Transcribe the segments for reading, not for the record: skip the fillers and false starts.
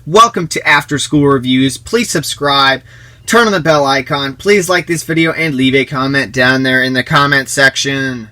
Welcome to After School Reviews. Please subscribe, turn on the bell icon, please like this video, and leave a comment down there in the comment section.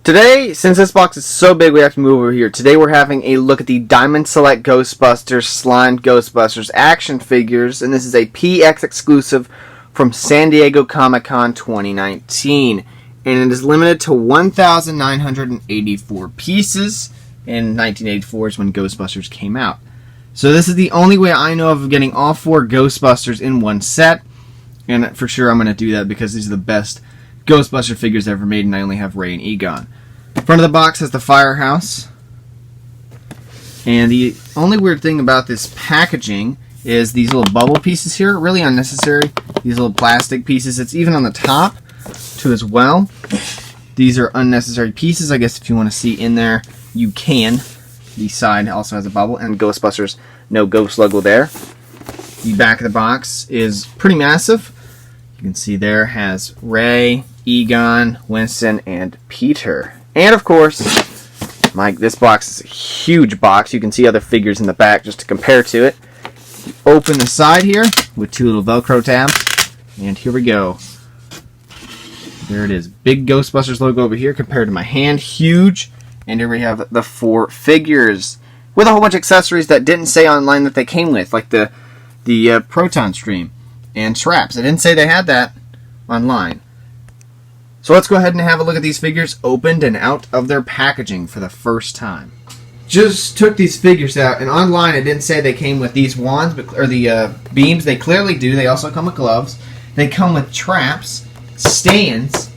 Today, since this box is so big, we have to move over here. Today we're having a look at the Diamond Select Ghostbusters Slimed Ghostbusters action figures, and this is a PX exclusive from San Diego Comic-Con 2019. And it is limited to 1,984 pieces, and 1984 is when Ghostbusters came out. So this is the only way I know of getting all 4 Ghostbusters in one set, and for sure I'm going to do that because these are the best Ghostbuster figures ever made, and I only have Ray and Egon. Front of the box has the firehouse, and the only weird thing about this packaging is these little bubble pieces here, really unnecessary. These little plastic pieces, it's even on the top too as well. These are unnecessary pieces. I guess if you want to see in there, you can. The side also has a bubble, and Ghostbusters, no ghost logo there. The back of the box is pretty massive. You can see there has Ray, Egon, Winston, and Peter. And of course, this box is a huge box. You can see other figures in the back just to compare to it. You open the side here with 2 little Velcro tabs, and here we go. There it is. Big Ghostbusters logo over here compared to my hand. Huge. And here we have the 4 figures with a whole bunch of accessories that didn't say online that they came with, like the proton stream and traps. They didn't say they had that online. So let's go ahead and have a look at these figures opened and out of their packaging for the first time. Just took these figures out, and online it didn't say they came with these wands, or the beams. They clearly do. They also come with gloves. They come with traps, stands,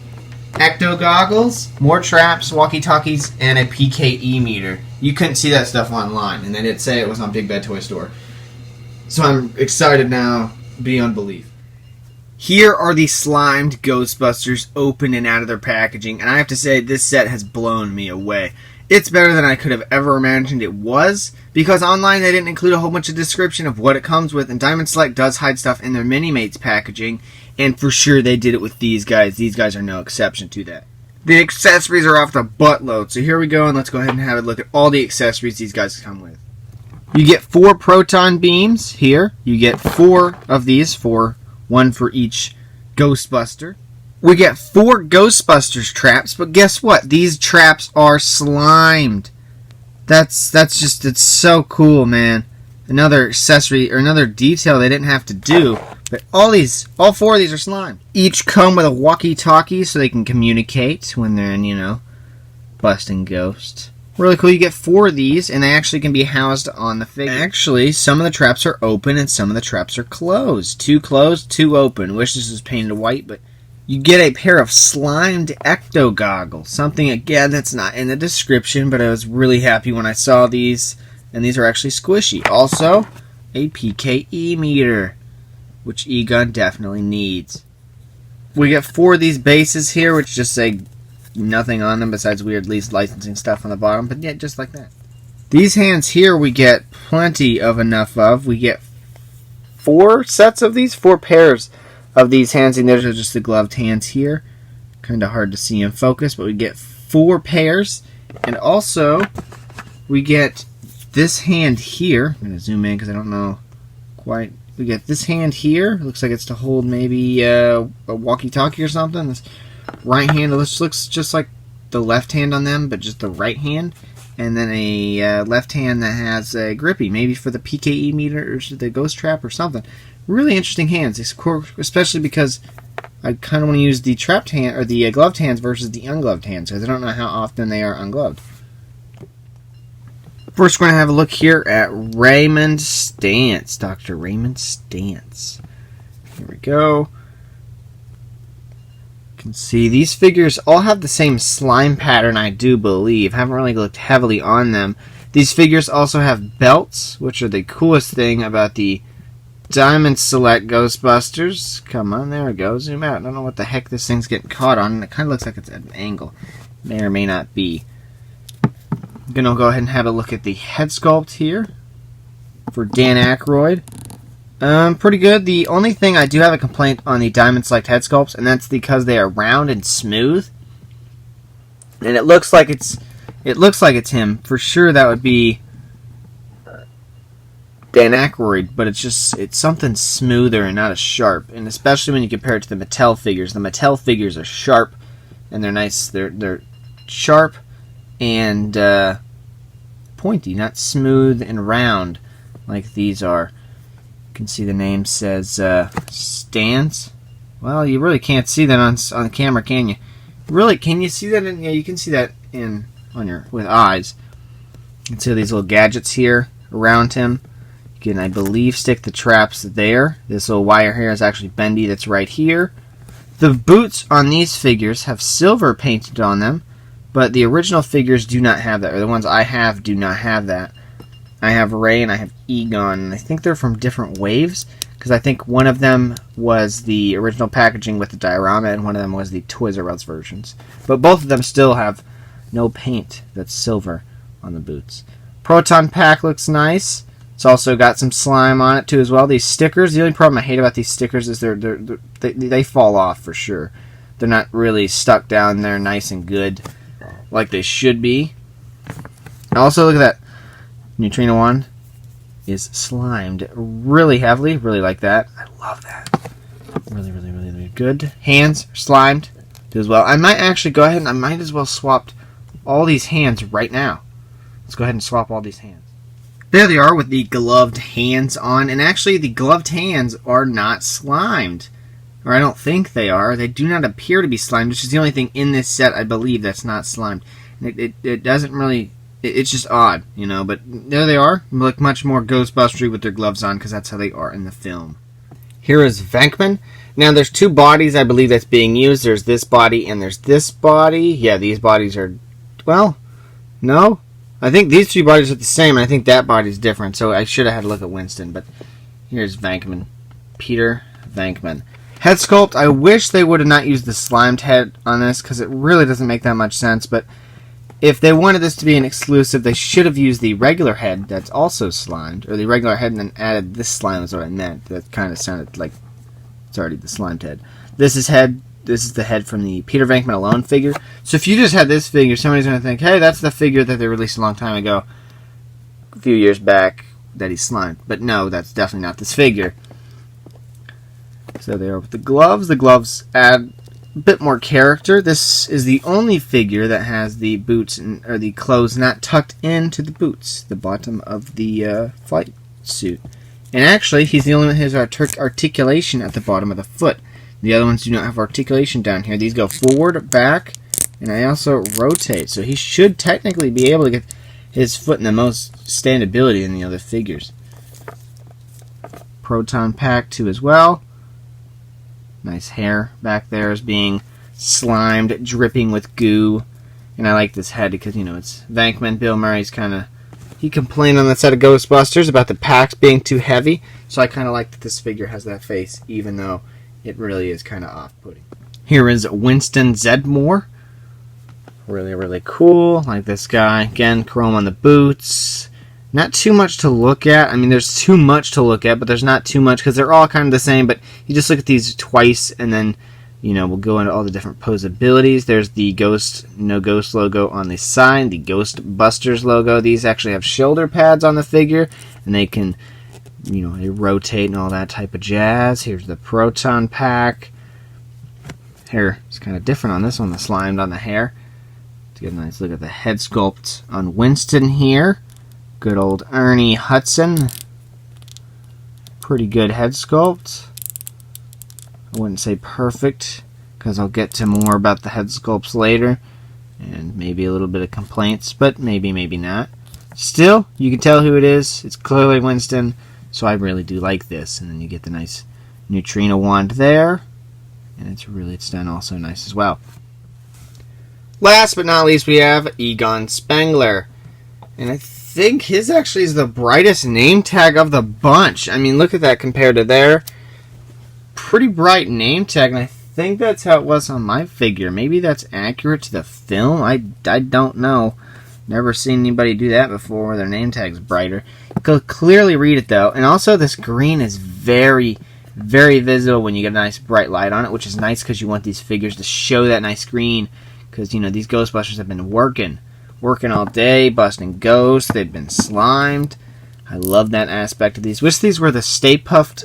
ecto goggles, more traps, walkie-talkies, and a PKE meter. You couldn't see that stuff online, and they didn't say it was on Big Bad Toy Store. So I'm excited now beyond belief. Here are the Slimed Ghostbusters open and out of their packaging, and I have to say this set has blown me away. It's better than I could have ever imagined it was, because online they didn't include a whole bunch of description of what it comes with, and Diamond Select does hide stuff in their Mini-Mates packaging, and for sure they did it with these guys. These guys are no exception to that. The accessories are off the buttload, so here we go, and let's go ahead and have a look at all the accessories these guys come with. You get 4 proton beams here. You get 4 of these, 1 for each Ghostbuster. We get 4 Ghostbusters traps, but guess what? These traps are slimed. It's so cool, man. Another accessory, or another detail they didn't have to do, but all 4 of these are slimed. Each come with a walkie-talkie so they can communicate when they're in, busting ghosts. Really cool. You get 4 of these, and they actually can be housed on the figure. Actually, some of the traps are open, and some of the traps are closed. 2 closed, 2 open. Wish this was painted white, but you get a pair of slimed ecto goggles. Something, again, that's not in the description, but I was really happy when I saw these, and these are actually squishy. Also, a PKE meter, which Egon definitely needs. We get 4 of these bases here, which just say nothing on them besides weird lease licensing stuff on the bottom, but yeah, just like that. These hands here we get plenty of enough of. We get 4 sets of these, 4 pairs of these hands, and those are just the gloved hands here. Kind of hard to see in focus, but we get 4 pairs, and also we get this hand here. I'm going to zoom in because I don't know quite. We get this hand here. Looks like it's to hold maybe a walkie-talkie or something. This right hand, this looks just like the left hand on them, but just the right hand. And then a left hand that has a grippy, maybe for the PKE meter or the ghost trap or something. Really interesting hands, especially because I kind of want to use the trapped hand or the gloved hands versus the ungloved hands, because I don't know how often they are ungloved. First, we're going to have a look here at Raymond Stantz, Dr. Raymond Stantz. Here we go. You can see these figures all have the same slime pattern, I do believe. Haven't really looked heavily on them. These figures also have belts, which are the coolest thing about the Diamond Select Ghostbusters. Come on, there we go. Zoom out. I don't know what the heck this thing's getting caught on. It kind of looks like it's at an angle. May or may not be. I'm going to go ahead and have a look at the Headsculpt here for Dan Aykroyd. Pretty good. The only thing I do have a complaint on the Diamond Select Headsculpts, and that's because they are round and smooth. And it looks like it's him. For sure that would be Dan Aykroyd, but it's something smoother and not as sharp. And especially when you compare it to the Mattel figures. The Mattel figures are sharp, and they're nice. They're sharp and pointy, not smooth and round like these are. You can see the name says Stans. Well, you really can't see that on the camera, can you? Really, can you see that? Yeah, you can see that with eyes. You can see these little gadgets here around him. You can, I believe, stick the traps there. This little wire here is actually bendy. That's right here. The boots on these figures have silver painted on them, but the original figures do not have that, or the ones I have do not have that. I have Ray and I have Egon, and I think they're from different waves, because I think one of them was the original packaging with the diorama, and one of them was the Toys R Us versions. But both of them still have no paint that's silver on the boots. Proton Pack looks nice. It's also got some slime on it too as well. These stickers, the only problem I hate about these stickers is they fall off for sure. They're not really stuck down there nice and good like they should be. Also, look at that. Neutrino one is slimed really heavily. Really like that. I love that. Really, really, really, really good. Hands are slimed as well. I might actually go ahead and I might as well swap all these hands right now. Let's go ahead and swap all these hands. There they are with the gloved hands on, and actually the gloved hands are not slimed. Or I don't think they are. They do not appear to be slimed, which is the only thing in this set I believe that's not slimed. It doesn't really... It's just odd, you know, but there they are. They look much more Ghostbustery with their gloves on, because that's how they are in the film. Here is Venkman. Now, there's two bodies I believe that's being used. There's this body and there's this body. Yeah, these bodies are... Well, no. I think these three bodies are the same, and I think that body's different, so I should have had a look at Winston, but here's Venkman. Peter Venkman. Headsculpt, I wish they would have not used the slimed head on this, because it really doesn't make that much sense, but if they wanted this to be an exclusive, they should have used the regular head that's also slimed, or the regular head and then added this slime is what I meant. That kind of sounded like it's already the slimed head. This is the head from the Peter Venkman Alone figure. So if you just had this figure, somebody's going to think, hey, that's the figure that they released a long time ago, a few years back, that he's slimed. But no, that's definitely not this figure. So there with the gloves. The gloves add a bit more character. This is the only figure that has the boots or the clothes not tucked into the boots, the bottom of the flight suit. And actually, he's the only one who has articulation at the bottom of the foot. The other ones do not have articulation down here. These go forward, back, and they also rotate. So he should technically be able to get his foot in the most standability than the other figures. Proton Pack too as well. Nice hair back there is being slimed, dripping with goo. And I like this head because, you know, it's Venkman. Bill Murray's kind of... He complained on the set of Ghostbusters about the packs being too heavy. So I kind of like that this figure has that face, even though it really is kind of off-putting. Here is Winston Zedmore. Really, really cool. Like this guy. Again, chrome on the boots. Not too much to look at. I mean, there's too much to look at, but there's not too much because they're all kind of the same. But you just look at these twice, and then, you know, we'll go into all the different posabilities. There's the No Ghost logo on the side, the Ghostbusters logo. These actually have shoulder pads on the figure, and they can, you know, they rotate and all that type of jazz. Here's the Proton Pack. Hair is kind of different on this one, the slimed on the hair. To get a nice look at the head sculpt on Winston here. Good old Ernie Hudson. Pretty good head sculpt. I wouldn't say perfect, because I'll get to more about the head sculpts later. And maybe a little bit of complaints, but maybe, maybe not. Still, you can tell who it is. It's clearly Winston. So I really do like this. And then you get the nice neutrino wand there. And it's done also nice as well. Last but not least, we have Egon Spengler. And I think his actually is the brightest name tag of the bunch. I mean, look at that compared to their pretty bright name tag. And I think that's how it was on my figure. Maybe that's accurate to the film. I don't know. Never seen anybody do that before where their name tag's brighter. You can clearly read it, though. And also, this green is very, very visible when you get a nice bright light on it, which is nice because you want these figures to show that nice green. Because, you know, these Ghostbusters have been working all day, busting ghosts. They've been slimed. I love that aspect of these. Wish these were the Stay Puft,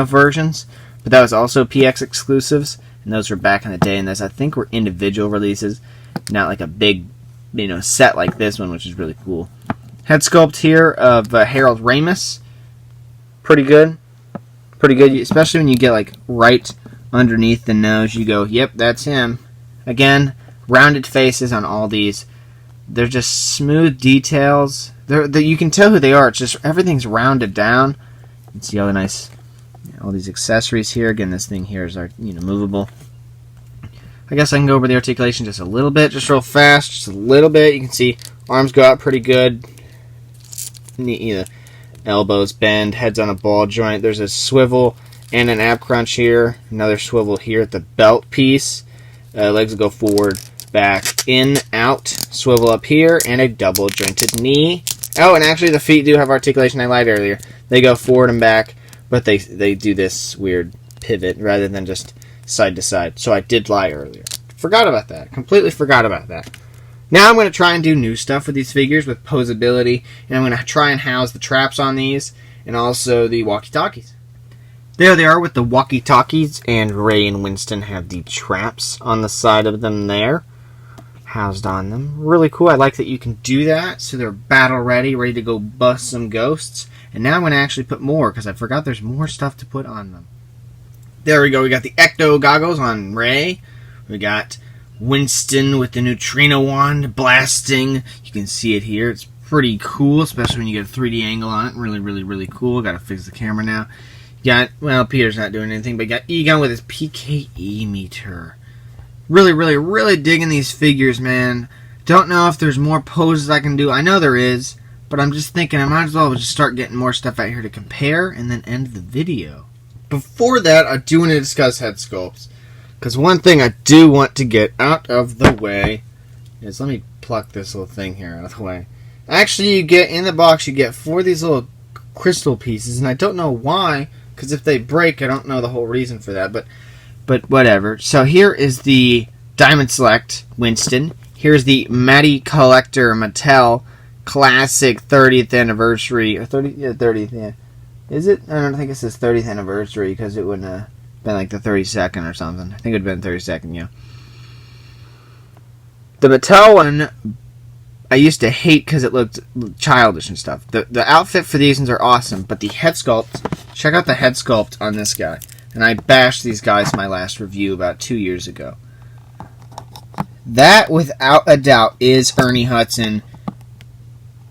versions, but that was also PX exclusives, and those were back in the day, and those I think were individual releases, not like a big, set like this one, which is really cool. Head sculpt here of Harold Ramis. Pretty good. Pretty good, especially when you get like right underneath the nose. You go, yep, that's him. Again, rounded faces on all these. They're just smooth details. You can tell who they are. It's just everything's rounded down. You can see all the nice, all these accessories here. Again, this thing here is movable. I guess I can go over the articulation just a little bit, just real fast, just a little bit. You can see arms go out pretty good. Elbows bend, head's on a ball joint. There's a swivel and an ab crunch here. Another swivel here at the belt piece. Legs go forward, back, in, out. Swivel up here, and a double jointed knee. Oh, and actually the feet do have articulation. I lied earlier. They go forward and back, but they do this weird pivot rather than just side to side. So I did lie earlier. Forgot about that. Completely forgot about that. Now I'm going to try and do new stuff with these figures with posability, and I'm going to try and house the traps on these, and also the walkie-talkies. There they are with the walkie-talkies, and Ray and Winston have the traps on the side of them there, housed on them. Really cool. I like that you can do that, so they're battle ready to go bust some ghosts. And now I'm going to actually put more, because I forgot there's more stuff to put on them. There we go. We got the ecto goggles on Ray. We got Winston with the neutrino wand blasting. You can see it here. It's pretty cool, especially when you get a 3D angle on it. Really, really, really cool. Got to fix the camera now. You got, well, Peter's not doing anything, but you got Egon with his PKE meter. Really, really, really digging these figures, man. Don't know if there's more poses I can do. I know there is, but I'm just thinking I might as well just start getting more stuff out here to compare and then end the video. Before that, I do want to discuss head sculpts. Because one thing I do want to get out of the way is, let me pluck this little thing here out of the way. Actually, you get, in the box, you get 4 of these little crystal pieces, and I don't know why, because if they break, I don't know the whole reason for that, but whatever. So here is the Diamond Select Winston. Here's the Matty Collector Mattel Classic 30th Anniversary, or 30th, yeah. Is it? I don't think it says 30th Anniversary, because it wouldn't have been like the 32nd or something. I think it would have been 32nd, yeah. The Mattel one, I used to hate because it looked childish and stuff. The outfit for these ones are awesome, but the head sculpt, check out the head sculpt on this guy. And I bashed these guys in my last review about 2 years ago. That, without a doubt, is Ernie Hudson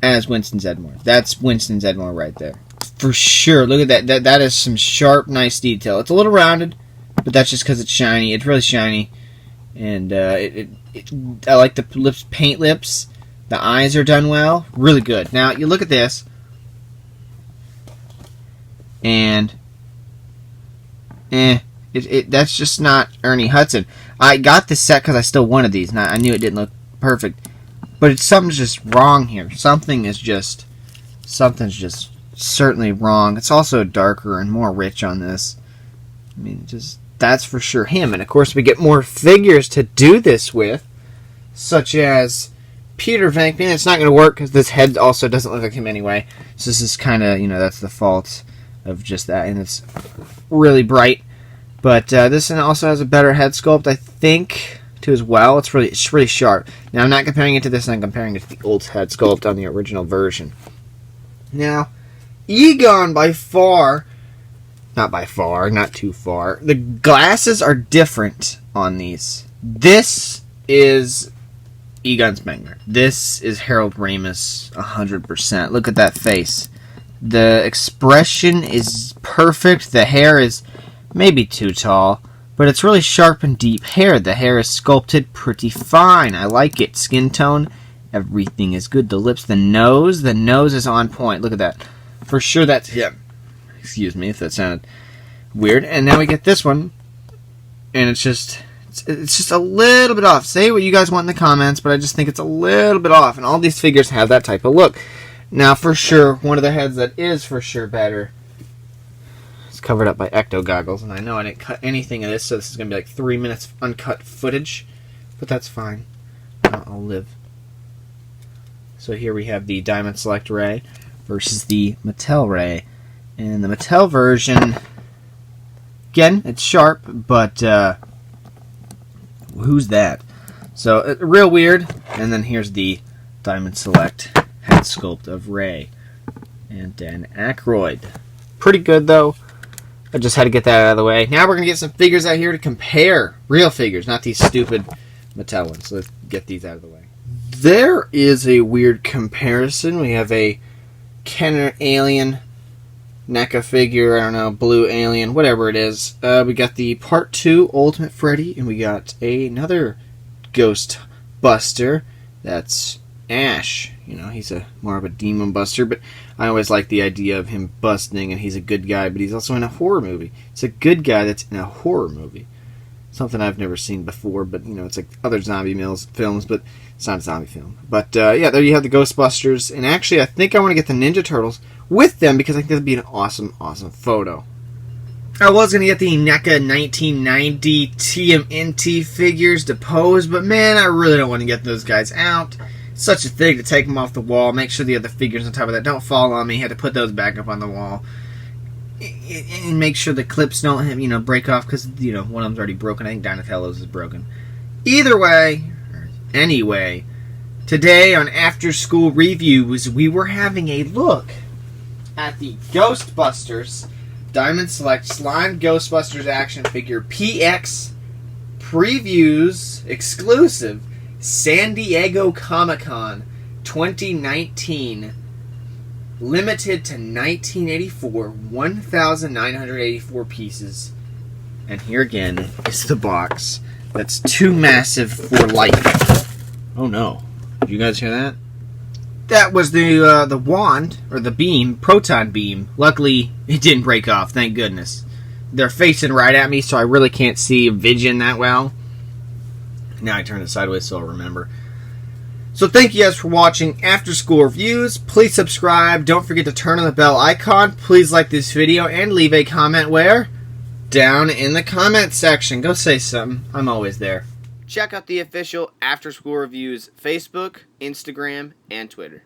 as Winston Zeddemore. That's Winston Zeddemore right there. For sure. Look at that. That is some sharp, nice detail. It's a little rounded, but that's just because it's shiny. It's really shiny. And I like the lips, paint lips. The eyes are done well. Really good. Now, you look at this. And that's just not Ernie Hudson. I got this set because I still wanted these. And I knew it didn't look perfect. But something's just wrong here. Something's just certainly wrong. It's also darker and more rich on this. I mean, that's for sure him. And of course, we get more figures to do this with, such as Peter Venkman. It's not going to work because this head also doesn't look like him anyway. So this is kind of, that's the fault of just that. And it's really bright. But this one also has a better head sculpt, I think, too, as well. It's really sharp. Now, I'm not comparing it to this. I'm comparing it to the old head sculpt on the original version. Now, Egon, not too far. The glasses are different on these. This is Egon Spengler. This is Harold Ramis 100%. Look at that face. The expression is perfect. The hair is maybe too tall, but it's really sharp and deep hair. The hair is sculpted pretty fine. I like it. Skin tone, everything is good. The lips, the nose is on point. Look at that. For sure that's him. Excuse me if that sounded weird. And now we get this one, and it's just a little bit off. Say what you guys want in the comments, but I just think it's a little bit off. And all these figures have that type of look. Now, for sure, one of the heads that is for sure better is covered up by ecto goggles. And I know I didn't cut anything of this, so this is going to be like 3 minutes of uncut footage. But that's fine. I'll live. So here we have the Diamond Select Ray. versus the Mattel Ray. And the Mattel version, again, it's sharp, but who's that? So, real weird. And then here's the Diamond Select head sculpt of Ray and Dan Aykroyd. Pretty good, though. I just had to get that out of the way. Now we're going to get some figures out here to compare. Real figures, not these stupid Mattel ones. So let's get these out of the way. There is a weird comparison. We have a Kenner Alien NECA figure, I don't know, blue alien, whatever it is. We got the Part 2 Ultimate Freddy, and we got another Ghostbuster. That's Ash. You know, he's more of a demon buster, but I always like the idea of him busting, and he's a good guy, but he's also in a horror movie. It's a good guy that's in a horror movie. Something I've never seen before, but, you know, it's like other zombie films, but it's not a zombie film. But, yeah, there you have the Ghostbusters, and actually, I think I want to get the Ninja Turtles with them, because I think that would be an awesome, awesome photo. I was going to get the NECA 1990 TMNT figures to pose, but man, I really don't want to get those guys out. Such a thing to take them off the wall, make sure the other figures on top of that don't fall on me, had to put those back up on the wall, and make sure the clips don't, you know, break off, because, you know, one of them's already broken. I think Donatello's is broken. Either way, or anyway, today on After School Reviews, we were having a look at the Ghostbusters Diamond Select Slime Ghostbusters action figure PX Previews exclusive San Diego Comic-Con 2019, limited to 1984, 1,984 pieces. And here again is the box that's too massive for life. Oh no. Did you guys hear that? That was the wand, or the beam, proton beam. Luckily, it didn't break off, thank goodness. They're facing right at me, so I really can't see vision that well. Now I turn it sideways so I'll remember. So thank you guys for watching After School Reviews. Please subscribe. Don't forget to turn on the bell icon. Please like this video and leave a comment where? Down in the comment section. Go say something. I'm always there. Check out the official After School Reviews Facebook, Instagram, and Twitter.